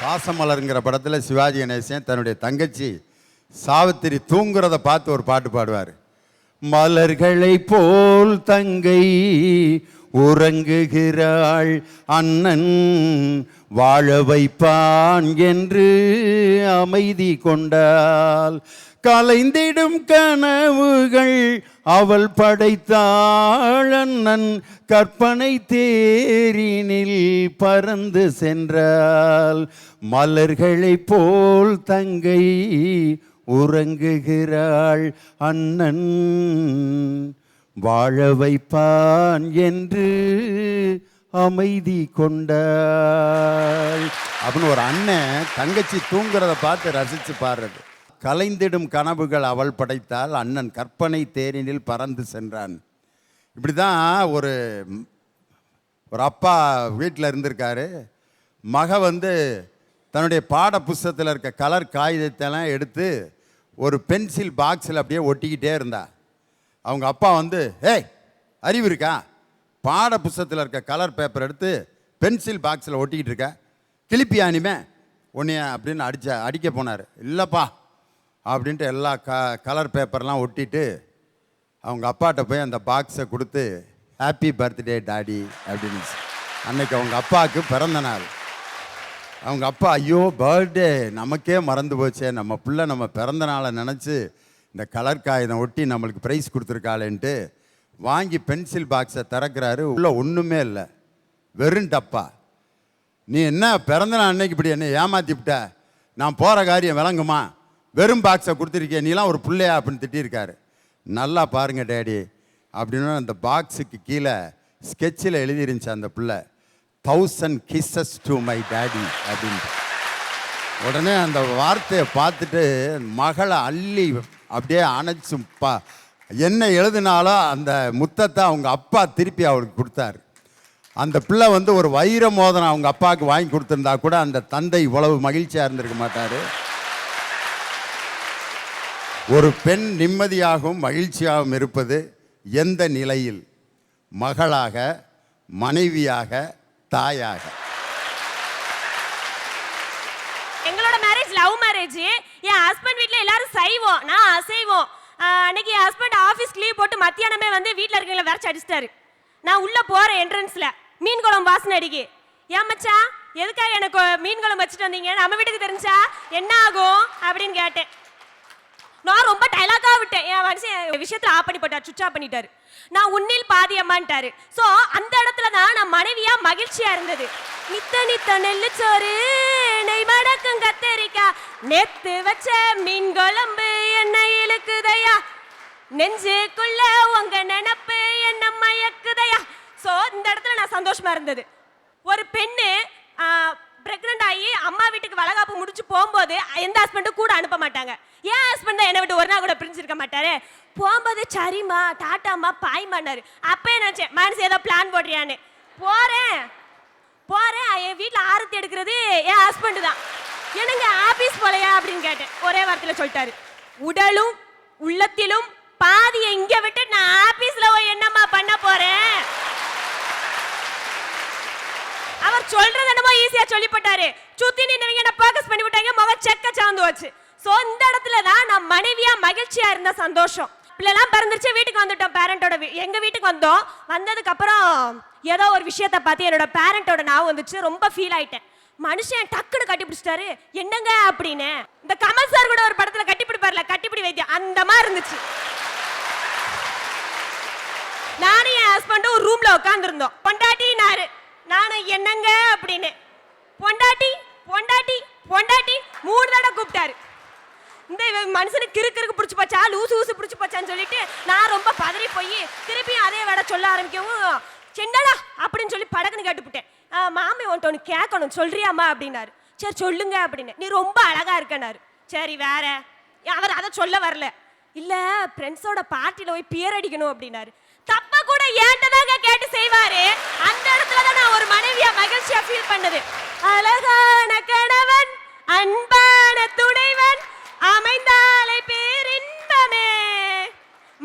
பாசமலருங்கிற படத்தில் சிவாஜி கணேசன் தன்னுடைய தங்கச்சி சாவித்திரி தூங்குறத பார்த்து ஒரு பாட்டு பாடுவார். மலர்களை போல் தங்கை உறங்குகிறாள், அண்ணன் வாழ வைப்பான் என்று அமைதி கொண்டாள். கலைந்திடும் கனவுகள் அவள் படைத்தாள், அண்ணன் கற்பனை தேரினில் பறந்து சென்றாள். மலர்களை போல் தங்கை உறங்குகிறாள், அண்ணன் வாழ வைப்பான் என்று அமைதி கொண்டாள் அப்படின்னு ஒரு அண்ணன் தங்கச்சி தூங்குறத பார்த்து ரசித்து பாடுறது. கலைந்திடும் கனவுகள் அவள் படைத்தால், அண்ணன் கற்பனை தேரினில் பறந்து சென்றான். இப்படி தான் ஒரு அப்பா வீட்டில் இருந்திருக்காரு. மக தன்னுடைய பாட புஸ்தகத்தில் இருக்க கலர் காகிதத்தெல்லாம் எடுத்து ஒரு பென்சில் பாக்ஸில் அப்படியே ஒட்டிக்கிட்டே இருந்தா. அவங்க அப்பா ஏய் அறிவு இருக்கா, பாட புஸ்தகத்தில் இருக்க கலர் பேப்பர் எடுத்து பென்சில் பாக்ஸில் ஒட்டிக்கிட்டு இருக்க, கிளிப்பி அனிமே உன்னைய அப்படின்னு அடிக்க போனார். இல்லைப்பா அப்படின்ட்டு எல்லா கலர் பேப்பர்லாம் ஒட்டிட்டு அவங்க அப்பாட்ட போய் அந்த பாக்ஸை கொடுத்து ஹாப்பி பர்த்டே டாடி அப்படின்னு. அன்னைக்கு அவங்க அப்பாவுக்கு பிறந்த நாள். அவங்க அப்பா ஐயோ பர்த்டே நமக்கே மறந்து போச்சே, நம்ம பிள்ளை நம்ம பிறந்த நாளை நினச்சி இந்த கலர் காகிதம் ஒட்டி நம்மளுக்கு ப்ரைஸ் கொடுத்துருக்காளேன்ட்டு வாங்கி பென்சில் பாக்ஸை திறக்கிறாரு. உள்ளே ஒன்றுமே இல்லை, வெறும் டப்பா. நீ என்ன பிறந்த நாள் அன்னைக்கு இப்படி என்ன ஏமாற்றி விட்ட, நான் போகிற காரியம் விளங்குமா, வெறும் பாக்ஸை கொடுத்துருக்கேன், நீலாம் ஒரு பிள்ளையா அப்படின்னு திட்டிருக்காரு. நல்லா பாருங்க டேடி அப்படின்னு அந்த பாக்ஸுக்கு கீழே ஸ்கெட்சில் எழுதிருந்துச்சு அந்த பிள்ளை, 1000 kisses to my daddy அப்படின்ட்டு. உடனே அந்த வார்த்தையை பார்த்துட்டு மகளை அள்ளி அப்படியே அணைச்சுப்பா என்ன எழுதினாலும் அந்த முத்தத்தை அவங்க அப்பா திருப்பி அவளுக்கு கொடுத்தாரு. அந்த பிள்ளை ஒரு வைர மோதிரம் அவங்க அப்பாவுக்கு வாங்கி கொடுத்துருந்தா கூட அந்த தந்தை இவ்வளவு மகிழ்ச்சியாக இருந்திருக்க மாட்டார். ஒரு பெண் நிம்மதியாகவும் மகிழ்ச்சியாகவும் இருப்பது எந்த நிலையில்? மகளாக, மனைவியாக, தாயாக. எங்களோட மேரேஜ் லவ் மேரேஜ். என் ஹஸ்பண்ட் வீட்டில் எல்லாரும் செய்வோம், நான் அசைவோம். அன்னைக்கு என் ஹஸ்பண்ட் ஆஃபீஸ்க்கு லீவ் போட்டு மத்தியானமே வீட்டில் இருக்கவங்கள விரைச்சி அடிச்சிட்டாரு. நான் உள்ளே போகிறேன், என்ட்ரன்ஸில் மீன் குழம்பு வாசனை அடிக்கி. ஏன் மச்சான் எதுக்காக எனக்கு மீன் குழம்பு வச்சுட்டு வந்தீங்க, நம்ம வீட்டுக்கு தெரிஞ்சா என்ன ஆகும் அப்படின்னு கேட்டேன். நான் ரொம்ப டைலாக்காக விட்டேன். என் மனுஷன் விஷயத்தில் ஆஃப் பண்ணி போட்டார், சுவிட்ச் ஆஃப் பண்ணிட்டாரு. நான் உன்னில் பாதி அம்மான்ட்டாரு. ஸோ அந்த இடத்துல தான் நான் மனைவியா மகிழ்ச்சியா இருந்தது. நித்த நித்த நெல்லு சோறு நெய் மடக்கும் கத்தரிக்கா, நெத்து வச்ச மீன் குழம்பு என்ன இழுக்குதையா, நெஞ்சுக்குள்ள உங்க நினப்பு என்ன மயக்குதையா. ஸோ இந்த இடத்துல நான் சந்தோஷமா இருந்தது. ஒரு பெண்ணு பிரெக்னென்ட் ஆகி அம்மா வீட்டுக்கு வளகாப்பு முடிச்சு போகும்போது எந்த ஹஸ்பண்டும் கூட அனுப்ப மாட்டாங்க. ஏன் ஹஸ்பண்ட் தான் என்னை விட்டு ஒரு நாள் கூட பிரிஞ்சிருக்க மாட்டாரு. போகும்போது சரிம்மா டாட்டாம்மா பாய்மான்னாரு. அப்போ நினச்சேன் மனசு ஏதோ பிளான் போடுறியான்னு. போகிறேன் என் வீட்டில் ஆரத்தி எடுக்கிறது என் ஹஸ்பண்டு தான். என்னங்க ஆஃபீஸ் போலையா அப்படின்னு கேட்டேன். ஒரே வார்த்தையில் சொல்லிட்டாரு, உடலும் உள்ளத்திலும் பாதியை இங்கே விட்டு நான் ஆஃபீஸில் போய் என்னம்மா பண்ண போகிறேன். அவர் சொல்றது என்னமோ ஈஸியா சொல்லி போட்டாரு. சுத்தி நின்னவங்க என்ன ஃபோக்கஸ் பண்ணி விட்டாங்க, முக செக்க சாந்து வச்சு. சோ இந்த இடத்துல தான் நான் மனைவியா மகிழ்ச்சியா இருந்த சந்தோஷம். பிள்ளைலாம் பிறந்துருச்சு, வீட்டுக்கு வந்துட்டோம். பேரண்டோட எங்க வீட்டுக்கு வந்தோம். வந்ததுக்கு அப்புறம் ஏதோ ஒரு விஷயத்தை பார்த்து என்னோட பேரண்டோட நான் வந்துச்சு. ரொம்ப ஃபீல் ஆயிட்டேன். மனுஷன் டக்குன்னு கட்டி பிடிச்சிட்டாரு. என்னங்க அப்படின்னு இந்த கமல் சார் கூட ஒரு படத்துல கட்டி பிடிப்பார்ல, கட்டிப்பிடி வைத்தியம், அந்த மாதிரி இருந்துச்சு. நானும் என் ஹஸ்பண்டும் ஒரு ரூம்ல உட்காந்துருந்தோம். பொண்டாட்டினாரு. நானும் என்னங்க அப்படின்னு பொண்டாட்டி பொண்டாட்டி பொண்டாட்டி 3 தடவை கூப்பிட்டாரு. இந்த மனுஷனுக்கு கிறுக்கு பிடிச்சி போச்சா, லூசு பிடிச்சி போச்சான்னு சொல்லிட்டு நான் ரொம்ப பதறி போய் திருப்பியும் அதே வேட சொல்ல ஆரம்பிக்கவும், சென்னடா அப்படின்னு சொல்லி படக்குன்னு கேட்டுவிட்டேன். மாமி உன்ட்டு ஒன்று கேட்கணும் சொல்றியாம்மா அப்படின்னாரு. சரி சொல்லுங்க அப்படின்னு. நீ ரொம்ப அழகா இருக்கனாரு. சரி வேற? அவர் அதை சொல்ல வரல. இல்லை ஃப்ரெண்ட்ஸோட பார்ட்டியில் போய் பியர் அடிக்கணும் அப்படின்னாரு. தப்ப கூட ஏன்ட்டதாங்க கேட்டு செய்வாரு. அந்த இடத்துல தான் நான் ஒரு மனைவியா மகிழ்ச்சியா ஃபீல் பண்ணது. அழகான கணவன் அன்பான துணைவன் அமைந்தாலை பேரின்பமே,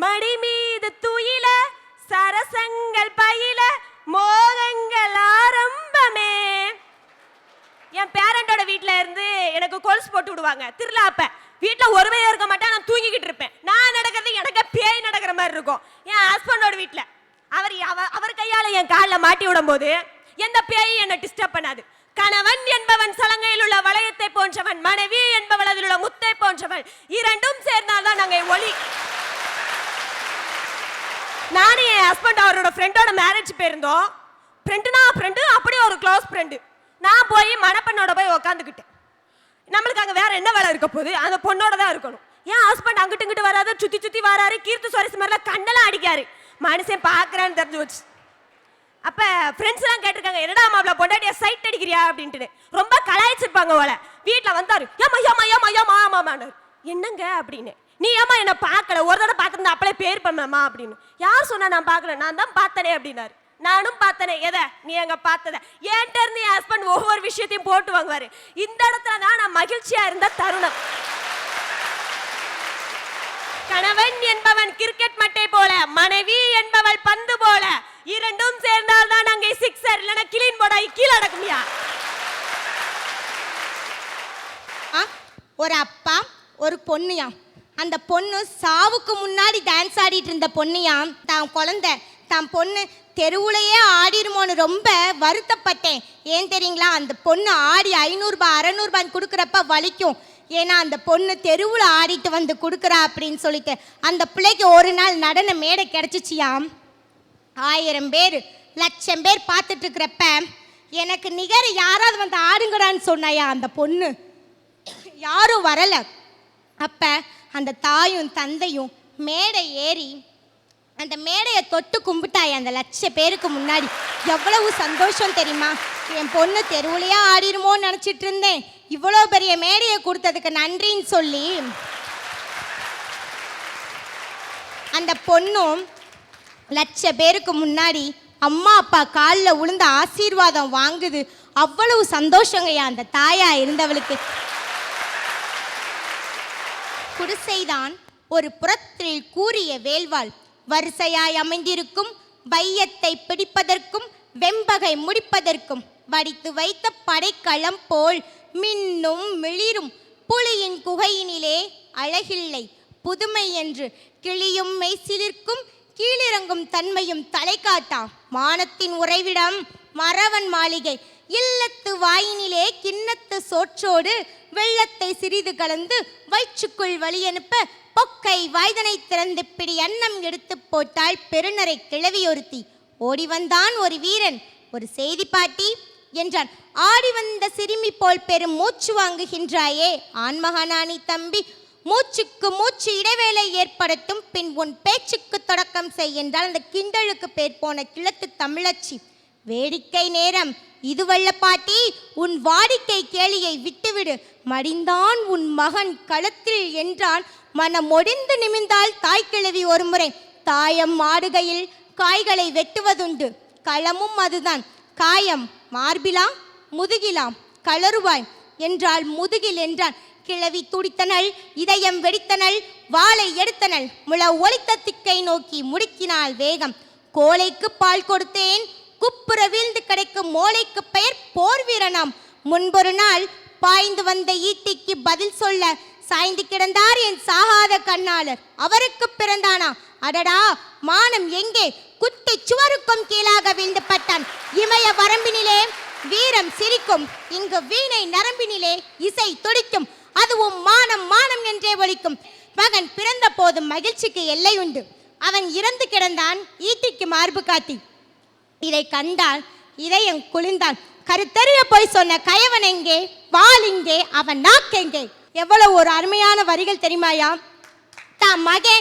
மடி மீது துயில சரசங்கள் பயில மோகங்கள் ஆரம்பமே. என் பேரண்டோட வீட்டுல போடுவாங்க திருவிழா அப்ப. வீட்டுல ஒருமையா இருக்க மாட்டேன், நான் தூங்கிக்கிட்டு இருப்பேன். நான் நடக்கிறது எனக்கு பேய் நடக்கிற மாதிரி இருக்கும். என் ஹஸ்பண்டோட வீட்டுல அவர் கையால என் காலில் மாட்டி விடும் போது எந்த பேயும் என்ன டிஸ்டர்ப் பண்ணாது. கணவன் என்பவன் சலங்கையில் உள்ள வளையத்தை போன்றவன், மனைவி என்பவள் அதில் உள்ள முத்தை போன்றவள். இரண்டும் சேர்ந்தால்தான் நாங்க ஒளி. நானும் என் ஹஸ்பண்ட் அவரோட ஃப்ரெண்டோட மேரேஜ் போயிருந்தோம். ஃப்ரெண்டு அப்படியே ஒரு க்ளோஸ் ஃப்ரெண்டு. நான் போய் மணப்பெண்ணோட போய் உக்காந்துக்கிட்டேன். நம்மளுக்கு அங்கே வேற என்ன வேலை இருக்க போகுது, அந்த பொண்ணோட தான் இருக்கணும். என் ஹஸ்பண்ட் அங்கிட்டு இங்கிட்டு வராது, சுத்தி வராரு, கீர்த்து சுவாரஸ் மாதிரிலாம் கண்ணெல்லாம் அடிக்காரு. மனுஷன் பார்க்குறான்னு தெரிஞ்சு வச்சு. அப்போ ஃப்ரெண்ட்ஸ் எல்லாம் கேட்டிருக்காங்க, என்னடா மாப்பிள்ள பொண்டாட்டியா சைட் அடிக்கிறியா அப்படின்ட்டு. ரொம்ப கலாய்ச்சிருப்பாங்க போல. வீட்டில் வந்தாரு, ஏமாமாமாமாமாமாமான்னாரு. என்னங்க அப்படின்னு. நீ ஏமா என்ன பார்க்கல, ஒரு தடவை பார்த்துருந்தா அப்பளே பேர் பண்ணலாமா அப்படின்னு. யார் சொன்னா நான் பார்க்கல, நான் தான் பார்த்தனே அப்படின்னாரு. நானும் பார்த்தனே. எதை? நீ அங்க பார்த்தத. என்கிட்ட இருந்து என் ஹஸ்பண்ட் ஒவ்வொரு விஷயத்தையும் போட்டு வாங்குவாரு. இந்த இடத்துல தான் நான் மகிழ்ச்சியா இருந்த தருணம். கணவன் என்பவன் கிரிக்கெட் மட்டை போல, மனைவி என்பவள் பந்து போல. இரண்டும் சேர்ந்தால் தான் அங்கே சிக்ஸர், இல்லைன்னா கிளீன் போடாய் கீழே அடக்குமியா. ஒரு அப்பா ஒரு பொண்ணுயாம். அந்த பொண்ணு சாவுக்கு முன்னாடி டான்ஸ் ஆடிட்டு இருந்த பொண்ணுயாம். தான் குழந்தை தான் பொண்ணு தெருவுலையே ஆடிருமோன்னு ரொம்ப வருத்தப்பட்டேன். ஏன் தெரியுங்களா? அந்த பொண்ணு ஆடி 500 ரூபாய் 600 ரூபாய் கொடுக்குறப்ப வலிக்கும். ஏன்னா அந்த பொண்ணு தெருவில் ஆடிட்டு வந்து கொடுக்குறா அப்படின்னு சொல்லிட்டு. அந்த பிள்ளைக்கு ஒரு நாள் நடன மேடை கிடைச்சிச்சியாம். 1000 பேர் 1,00,000 பேர் பார்த்துட்டு இருக்கிறப்ப எனக்கு நிகர் யாராவது வந்து ஆடுங்கடான்னு சொன்னாயா அந்த பொண்ணு. யாரும் வரலை. அப்போ அந்த தாயும் தந்தையும் மேடை ஏறி அந்த மேடையை தொட்டு கும்பிட்டாய் அந்த 1,00,000 பேருக்கு முன்னாடி. எவ்வளவு சந்தோஷம் தெரியுமா? என் பொண்ணு தெருவுலையா ஆடிருமோன்னு நினச்சிட்டு இருந்தேன், இவ்வளோ பெரிய மேடையை கொடுத்ததுக்கு நன்றின்னு சொல்லி அந்த பொண்ணும் 1,00,000 பேருக்கு முன்னாடி அம்மா அப்பா காலில் விழுந்த ஆசீர்வாதம் வாங்குது. அவ்வளவு சந்தோஷங்கய்யா அந்த தாயா இருந்தவளுக்கு. குடிசைதான் ஒரு புறத்தில் கூறிய வேல்வாள். வரிசையாய் அமைந்திருக்கும் வையத்தை பிடிப்பதற்கும் வெம்பகை முடிப்பதற்கும் வடித்து வைத்த படைக்களம் போல் மின்னும் மிளிரும் புலியின் குகையினிலே அழகில்லை புதுமை என்று கிளியும் மெய்சிலிருக்கும் கீழிறங்கும் தன்மையும் தலை காட்டாம். மானத்தின் உறைவிடம் மறவன் மாளிகை. இல்லத்து வாயினிலே கிண்ணத்து சோற்றோடு வெள்ளத்தை சிறிது கலந்து வயிற்றுக்குள் வழியனுப்ப பொக்கை வாய்தனை திறந்து பிடி அன்னம் எடுத்து போட்டாள் பெருநரை கிழவி ஒருத்தி. ஓடி வந்தான் ஒரு வீரன், ஒரு செய்தி பாட்டி என்றான். ஆடி வந்த சிறுமி போல் பெரும் மூச்சு வாங்குகின்றாயே ஆண்மகனானி தம்பி, மூச்சுக்கு மூச்சு இடைவேளை ஏற்படுத்தும், பின் உன் பேச்சுக்கு தொடக்கம் செய் என்றால் அந்த கிண்டலுக்கு பேர் போன கிழத்து தமிழச்சி. வேடிக்கை நேரம் இதுவல்ல பாட்டி, உன் வாடிக்கை கேளியை விட்டுவிடு, மடிந்தான் உன் மகன் களத்தில் என்றான். மனம் ஒடிந்து நிமிந்தால் தாய்க்கிழவி ஒரு முறை. தாயம் ஆடுகையில் காய்களை வெட்டுவதுண்டு, களமும் அதுதான். காயம் மார்பிலாம் முதுகிலாம் களருவாய் என்றால் முதுகில் என்றான். கிழவி துடித்தனள், இதயம் வெடித்தனள், வாளை எடுத்தனள், முள ஒலித்த திக்கை நோக்கி முடுக்கினாள் வேகம். கோழைக்கு பால் கொடுத்தேன், குப்புற வீழ்ந்து கிடைக்கும் மோளைக்கு பெயர் போர் வீரனாம். முன்பொரு நாள் பாய்ந்து வந்த ஈட்டிக்கு பதில் சொல்ல சாய்ந்து கிடந்தார் என் சாகாத கண்ணாளர். அவருக்கு பிறந்தானா? அடடா, மானம் எங்கே? குட்டி சுவருக்கும் கீழாக வீழ்ந்து பட்டான். இமய வரம்பினிலே வீரம் சிரிக்கும், இங்கு வீணை நரம்பினிலே இசை துடிக்கும். அதுவும் மானம் மானம் என்றே ஒலிக்கும். மகன் பிறந்த போதும் மகிழ்ச்சிக்கு எல்லை உண்டு. அவன் இறந்து கிடந்தான் ஈட்டிக்கு மார்பு காட்டி. இதை கண்டால் இதயம் குளிர்ந்தான். கருத்தெறிய போய் சொன்ன கயவன் எங்கே? வாள் இங்கே, அவன் நாக்கெங்கே? எவ்வளவு ஒரு அருமையான வரிகள் தெரியுமாயா? தான் மகே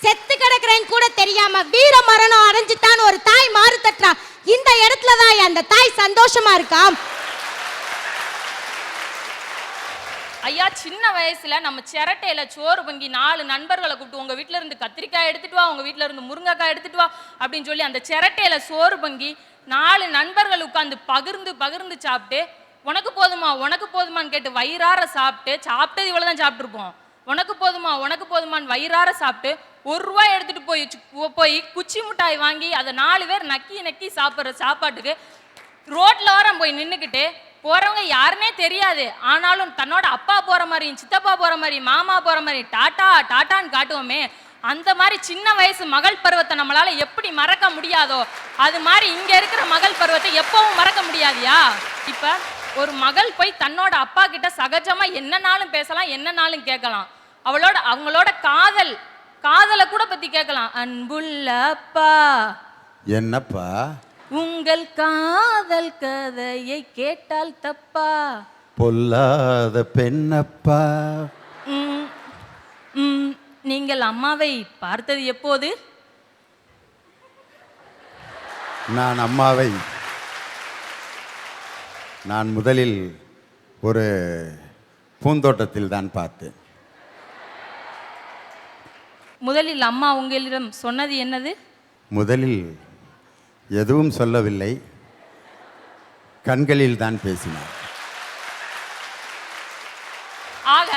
செத்து கிடக்கிறேன் கூட தெரியாம வீர மரணம் அடைஞ்சுட்டான் ஒரு தாய் மாறு தட்டுறா. இந்த இடத்துலதான் அந்த தாய் சந்தோஷமா இருக்காம். ஐயா, சின்ன வயசுல நம்ம சிரட்டையில சோறு பொங்கி 4 நண்பர்களை கூப்பிட்டு உங்க வீட்டுல இருந்து கத்திரிக்காய் எடுத்துட்டு வா, உங்க வீட்டுல இருந்து முருங்கைக்காய் எடுத்துட்டு வா அப்படின்னு சொல்லி அந்த சிரட்டையில சோறு பொங்கி 4 நண்பர்கள் உட்காந்து பகிர்ந்து சாப்பிட்டு உனக்கு போதுமா உனக்கு போதுமான்னு கேட்டு வயிறார சாப்பிட்டது இவ்வளவுதான் சாப்பிட்டுருப்போம். உனக்கு போதுமான்னு வயிறார சாப்பிட்டு 1 ரூபாய் எடுத்துட்டு போய் குச்சி மிட்டாய் வாங்கி அதை 4 பேர் நக்கி சாப்பிட்ற சாப்பாட்டுக்கு ரோட்ல வரம் போய் நின்றுக்கிட்டு போறவங்க யாருன்னே தெரியாது. ஆனாலும் தன்னோட அப்பா போற மாதிரி, சித்தப்பா போற மாதிரி, மாமா போற மாதிரி டாட்டா டாட்டான்னு காட்டுவோமே, அந்த மாதிரி சின்ன வயசு மகள் பருவத்தை நம்மளால எப்படி மறக்க முடியாதோ அது மாதிரி இங்க இருக்கிற மகள் பருவத்தை எப்பவும் மறக்க முடியாதியா? இப்ப ஒரு மகள் போய் தன்னோட அப்பா கிட்ட சகஜமா என்னன்னாலும் பேசலாம், என்னன்னாலும் கேட்கலாம். அவங்களோட காதலை கூட பத்தி கேட்கலாம். அன்புள்ள அப்பா என்னப்பா உங்கள் காதல் கதையை கேட்டால் தப்பா? பொல்லாத பெண்ணப்பா. நீங்கள் அம்மாவை பார்த்தது எப்போது? நான் முதலில் ஒரு பூந்தோட்டத்தில் தான் பார்த்தேன். முதலில் அம்மா உங்களிடம் சொன்னது என்னது? முதலில் எதுவும் சொல்லவில்லை, கண்களில் தான் பேசினார். ஆக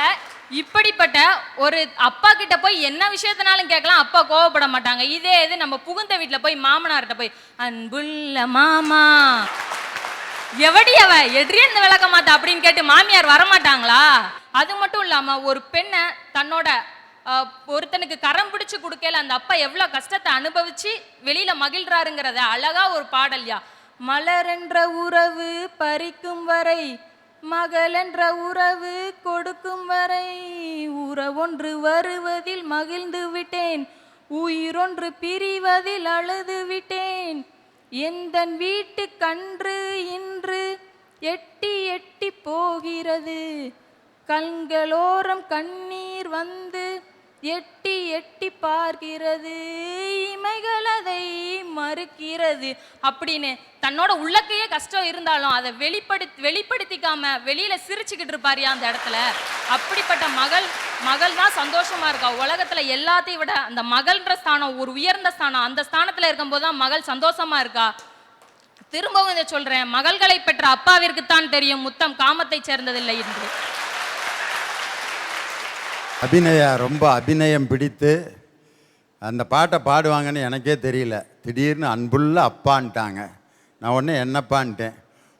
இப்படிப்பட்ட ஒரு அப்பா கிட்ட போய் என்ன விஷயத்தினாலும் கேட்கலாம், அப்பா கோவப்பட மாட்டாங்க. இதே இது நம்ம புகுந்த வீட்டுல போய் மாமனார்கிட்ட போய் அன்புள்ள மாமா எவடி அவ எட்ரிய இந்த விளக்க மாட்டா அப்படின்னு கேட்டு மாமியார் வரமாட்டாங்களா? அது மட்டும் இல்லாம ஒரு பெண்ணை தன்னோட ஒருத்தனுக்கு கரம் பிடிச்சு கொடுக்கல அந்த அப்பா எவ்வளவு கஷ்டத்தை அனுபவிச்சு வெளியில மகிழ்றாருங்கிறத அழகா ஒரு பாடல்யா. மலர் என்ற உறவு பறிக்கும் வரை, மகள் என்ற உறவு கொடுக்கும் வரை, உறவொன்று வருவதில் மகிழ்ந்து விட்டேன், உயிரொன்று பிரிவதில் அழுது விட்டேன், எந்தன் வீட்டு கன்று இன்று எட்டி எட்டி போகிறது, கண்களோரம் கண்ணீர் வந்து எட்டி எட்டி பார்க்கிறது, இமைகள் அதை மறுக்கிறது அப்படின்னு தன்னோட உள்ளக்கையே கஷ்டம் இருந்தாலும் அதை வெளிப்படுத்திக்காம வெளியில சிரிச்சுக்கிட்டு இருப்பாரியா அந்த இடத்துல. அப்படிப்பட்ட மகள் தான் சந்தோஷமா இருக்கா. உலகத்துல எல்லாத்தையும் விட அந்த மகள்ன்ற ஸ்தானம் ஒரு உயர்ந்த ஸ்தானம். அந்த ஸ்தானத்துல இருக்கும்போது தான் மகள் சந்தோஷமா இருக்கா. திரும்பவும் இதை சொல்றேன், மகள்களை பெற்ற அப்பாவிற்குத்தான் தெரியும் முத்தம் காமத்தை சேர்ந்ததில்லை என்று. ரொம்ப அபிநயம் பிடித்து அந்த பாட்டை பாடுவாங்கன்னு எனக்கே தெரியல. திடீர்னு அன்புள்ள அப்பான்ட்டாங்க. நான் உடனே என்னப்பான்ட்டேன்.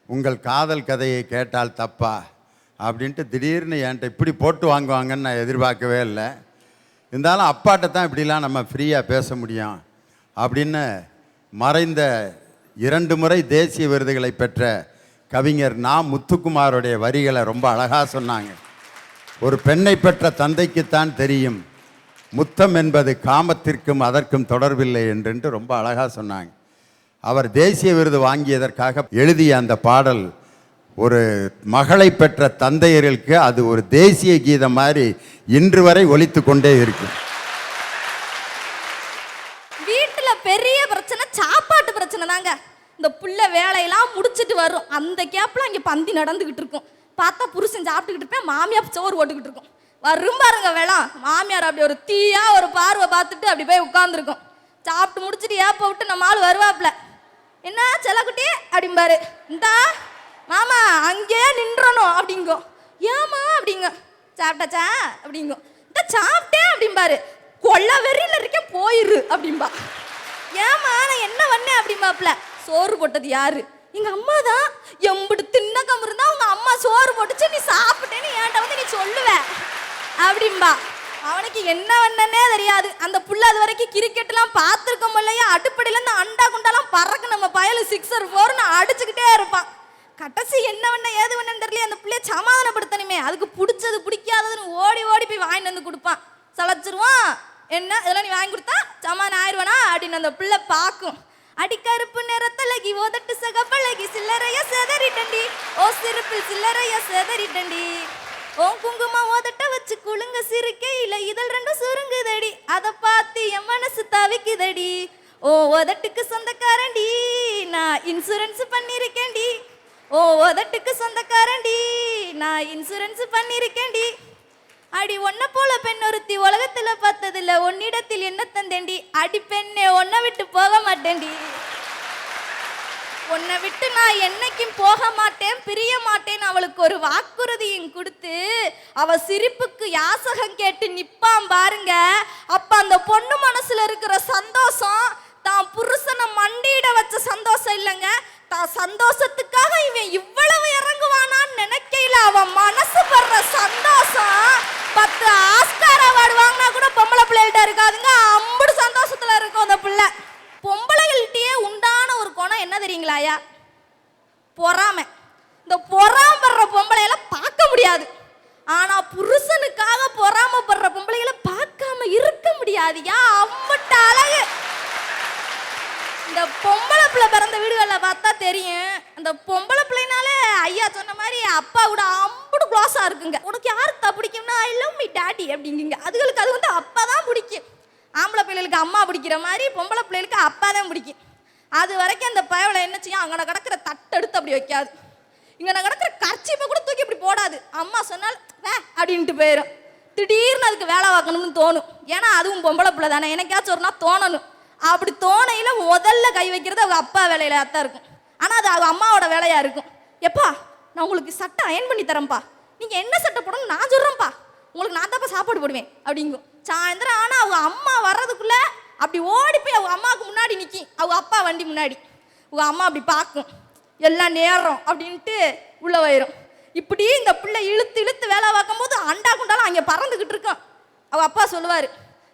உங்கள் காதல் கதையை கேட்டால் தப்பா அப்படின்ட்டு திடீர்னு என்கிட்ட இப்படி போட்டு வாங்குவாங்கன்னு நான் எதிர்பார்க்கவே இல்லை. இருந்தாலும் அப்பாட்ட தான் இப்படிலாம் நம்ம ஃப்ரீயாக பேச முடியும் அப்படின்னு மறைந்த 2 முறை தேசிய விருதுகளை பெற்ற கவிஞர் நா. முத்துக்குமாரோடைய வரிகளை ரொம்ப அழகாக சொன்னாங்க. ஒரு பெண்ணை பெற்ற தந்தைக்குத்தான் தெரியும் முத்தம் என்பது காமத்திற்கும் அதற்கும் தொடர்பில்லை என்று ரொம்ப அழகாக சொன்னாங்க. அவர் தேசிய விருது வாங்கியதற்காக எழுதிய அந்த பாடல் ஒரு மகளை பெற்ற தந்தையர்களுக்கு அது ஒரு தேசிய கீதம் மாதிரி இன்று வரை ஒலித்து கொண்டே இருக்கு. வீட்டுல பெரிய பிரச்சனை சாப்பாட்டு பிரச்சனை தாங்க. இந்த புள்ள வேலையெல்லாம் முடிச்சிட்டு வரும், அந்த கேப்ல அங்கே பந்தி நடந்துகிட்டு இருக்கும். பார்த்தா புருஷன் சாப்பிட்டுக்கிட்டு இருப்பேன், மாமியார் சோறு போட்டுக்கிட்டு இருக்கும். வரும் பாருங்க வேளாம், மாமியார் அப்படி ஒரு தீயா ஒரு பார்வை பார்த்துட்டு அப்படி போய் உட்காந்துருக்கும். சாப்பிட்டு முடிச்சுட்டு ஏப்ப விட்டு நம்ம ஆள் வருவாப்புல, என்ன செல்லக்குட்டி அப்படிம்பாரு. இந்தா மாமா அங்கேயே நின்றணும் அப்படிங்கோ. ஏமா அப்படிங்க. சாப்பிட்டாச்சா அப்படிங்கோ. இந்த சாப்பிட்டேன் அப்படிம்பாரு. கொள்ள வெறியில் இருக்கேன் போயிரு அப்படின்பா. ஏமா நான் என்ன பண்ணேன் அப்படிம்பாப்புல. சோறு போட்டது யாரு? எங்க அம்மா தான். எம்பிட்டு தின்னக்கம் இருந்தா உங்க அம்மா சோறு போட்டுச்சு, நீ சாப்பிட்டேன்னு என்கிட்ட வந்து நீ சொல்லுவ அப்படின்பா. அவனுக்கு என்ன பண்ணனே தெரியாது. அந்த புள்ள அது வரைக்கும் கிரிக்கெட்லாம் பார்த்துருக்கோம் இல்லையா, அடுப்படியிலேருந்து அண்டா குண்டாலாம் பறக்க நம்ம பயலு 6 4ன்னு அடிச்சுக்கிட்டே இருப்பான். கடைசி என்ன பண்ண ஏது பண்ணன்னு தெரியல, அந்த பிள்ளைய சமாதானப்படுத்தணுமே, அதுக்கு பிடிச்சது பிடிக்காததுன்னு ஓடி ஓடி போய் வாங்கிட்டு வந்து கொடுப்பான். சளைச்சிருவான். என்ன இதெல்லாம் நீ வாங்கி கொடுத்தா சமாதானம் ஆயிடுவானா அப்படின்னு அந்த பிள்ளை பார்க்கும். அடிக்கருப்பு நிறத்தலகி ஓதட்டு சகப்பழகி சில்லறைய செதறிட்டண்டி, ஓ சிறுப்பில் சில்லறைய செதறிட்டண்டி, ஓ குங்குமம் ஓதட்ட வச்சு குளுங்க சிறுக்கையில இதழ் 2 சுருங்குதடி, அதை பார்த்து என் மனசு தவிக்குதடி, ஓ ஓதட்டுக்கு சொந்தக்காரண்டி நான் இன்சூரன்ஸ் பண்ணிருக்கேன்டி, ஓ ஓதட்டுக்கு சொந்தக்காரண்டி நான் இன்சூரன்ஸ் பண்ணிருக்கேன்டி, அடி ஒன்ன போல பெண் ஒருத்தி உலகத்துல பார்த்ததில்ல, உன்னிடத்தில் என்ன தந்தேண்டி, அடி பெண்ணே உன்னை விட்டு போக மாட்டேன்டி, உன்னை விட்டு நான் என்னைக்கும் போக மாட்டேன் பிரிய மாட்டேன்னு அவளுக்கு ஒரு வாக்குறுதியும் கொடுத்து அவ சிரிப்புக்கு யாசகம் கேட்டு நிப்பான் பாருங்க. அப்ப அந்த பொண்ணு மனசுல இருக்கிற சந்தோஷம் தான் புருஷனை மண்டியிட வச்ச சந்தோஷம் இல்லைங்க, தான் சந்தோஷத்துக்காக இவன் இவ்வளவு இறங்குவான் பொறாமை. இந்த பொறாமப்படுற பொம்பளையெல்லாம் பார்க்க முடியாது. ஆனா புருஷனுக்காக பொறாமப்படுற பொம்பளைகளை பார்க்காம இருக்க முடியாதுயா. அம்மட்ட அழகு. இந்த பொம்பளை பிள்ளை பிறந்த வீடுகளில் பார்த்தா தெரியும். அந்த பொம்பளை பிள்ளைனாலே ஐயா சொன்ன மாதிரி அப்பா கூட அம்புடு க்ளோஸாக இருக்குங்க. உனக்கு யாருக்கு தான் பிடிக்கும்னா ஐ லவ் மீ டாடி அப்படிங்குங்க. அதுகளுக்கு அது வந்து அப்பா தான் பிடிக்கும். ஆம்பளை பிள்ளைகளுக்கு அம்மா பிடிக்கிற மாதிரி பொம்பளை பிள்ளைகளுக்கு அப்பா தான் பிடிக்கும். அது வரைக்கும் அந்த பயவளை என்ன செய்யும், அங்கே கிடக்கிற தட்டை எடுத்து அப்படி வைக்காது. இங்கே கிடக்கிற கர்ச்சிப்பை கூட தூக்கி இப்படி போடாது. அம்மா சொன்னால் வே அப்படின்ட்டு போயிடும். திடீர்னு அதுக்கு வேலை பார்க்கணும்னு தோணும். ஏன்னா அதுவும் பொம்பளை பிள்ளை தானே, எனக்காச்சும் ஒரு நாள் தோணணும். அப்படி தோணையில் முதல்ல கை வைக்கிறது அவங்க அப்பா வேலையில தான் இருக்கும். ஆனால் அது அவங்க அம்மாவோட வேலையாக இருக்கும். எப்பா நான் உங்களுக்கு சட்டை அயன் பண்ணி தரேன்ப்பா, நீங்கள் என்ன சட்டை போடணும் நான் சொல்கிறேன்ப்பா, உங்களுக்கு நான் தான்ப்பா சாப்பாடு போடுவேன் அப்படிங்கும். சாயந்தரம் ஆனால் அவங்க அம்மா வர்றதுக்குள்ளே அப்படி ஓடி போய் அவங்க அம்மாவுக்கு முன்னாடி நிற்கும். அவங்க அப்பா வண்டி முன்னாடி அவங்க அம்மா அப்படி பார்க்கும், எல்லாம் நேரம் அப்படின்ட்டு உள்ளே போயிடும். இப்படி இந்த பிள்ளை இழுத்து இழுத்து வேலை பார்க்கும்போது அண்டா குண்டாலும் அங்கே பறந்துக்கிட்டு இருக்கோம். அவங்க அப்பா சொல்லுவார்,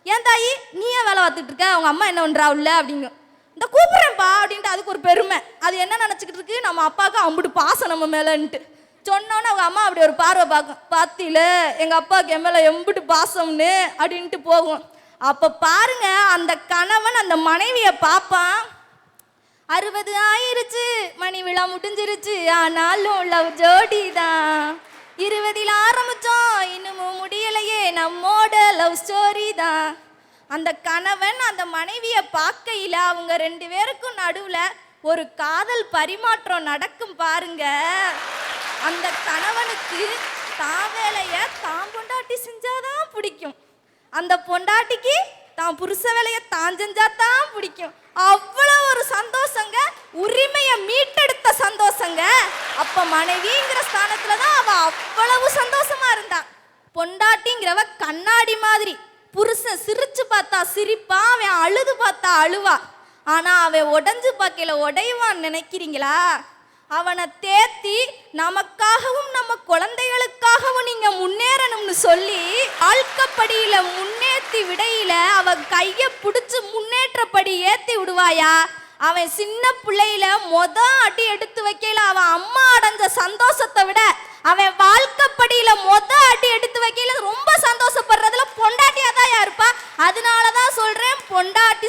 ஏன் தாயி நீ ஏன் வேலை பார்த்துட்டு இருக்க, அவங்க அம்மா என்ன பண்ணுறா உள்ள அப்படிங்க. இந்த கூப்பிட்றேன்ப்பா அப்படின்ட்டு அதுக்கு ஒரு பெருமை. அது என்ன நினச்சிக்கிட்டு இருக்கு, நம்ம அப்பாவுக்கு அம்புட்டு பாசம் நம்ம மேலேன்ட்டு சொன்னோன்னு அவங்க அம்மா அப்படி ஒரு பார்வை பார்க்கும். பார்த்தில எங்கள் அப்பாவுக்கு என் மேலே எம்புட்டு பாசம்னு அப்படின்ட்டு போகும். அப்போ பாருங்க அந்த கணவன் அந்த மனைவியை பார்ப்பான். 60 ஆயிருச்சு, மணி விழா முடிஞ்சிருச்சு, ஆனாலும் லவ் ஜோடி தான். 20 ஆரம்பிச்சோம், இன்னமும் முடியலையே நம்மோட லவ் ஸ்டோரி தான். அந்த கணவன் அந்த மனைவியை பார்க்கையில அவங்க 2 பேருக்கும் நடுவில் ஒரு காதல் பரிமாற்றம் நடக்கும் பாருங்க. அந்த கணவனுக்கு தான் வேலையை தான் பொண்டாட்டி செஞ்சாதான் பிடிக்கும். அந்த பொண்டாட்டிக்கு தான் புருஷ வேலையை தான் செஞ்சாதான் பிடிக்கும். அவ்வளோ ஒரு சந்தோஷங்க, உரிமையை மீட்டெடுத்த சந்தோஷங்க. அப்ப மனைவிங்கிற ஸ்தானத்துல தான் அவ அவ்வளவு சந்தோஷமா இருந்தா. பொண்டாட்டிங்கிறவ கண்ணாடி மாதிரி. புருஷன் சிரிச்சு பார்த்தா சிரிப்பா, அவன் அழுது பார்த்தா அழுவா. ஆனா அவன் உடைஞ்சு பார்க்கல உடைவான்னு நினைக்கிறீங்களா? அவனை தேத்தி நமக்காகவும் நம்ம குழந்தைகளுக்காகவும் நீங்க முன்னேறணும்னு சொல்லி வாழ்க்கைப்படியில முன்னேற்றி விடையில அவன் கையை பிடிச்சு முன்னேற்றப்படி ஏத்தி விடுவாயா? அவன் சின்ன பிள்ளையில அடி எடுத்து வைக்கல அவன் அம்மா அடைஞ்ச சந்தோஷத்தை விட அவன் வாழ்க்கைப்படியில அடி எடுத்து வைக்கல ரொம்ப சந்தோஷப்படுறதுல பொண்டாட்டியா தான் இருப்பா. அதனாலதான் சொல்றேன், பொண்டாட்டி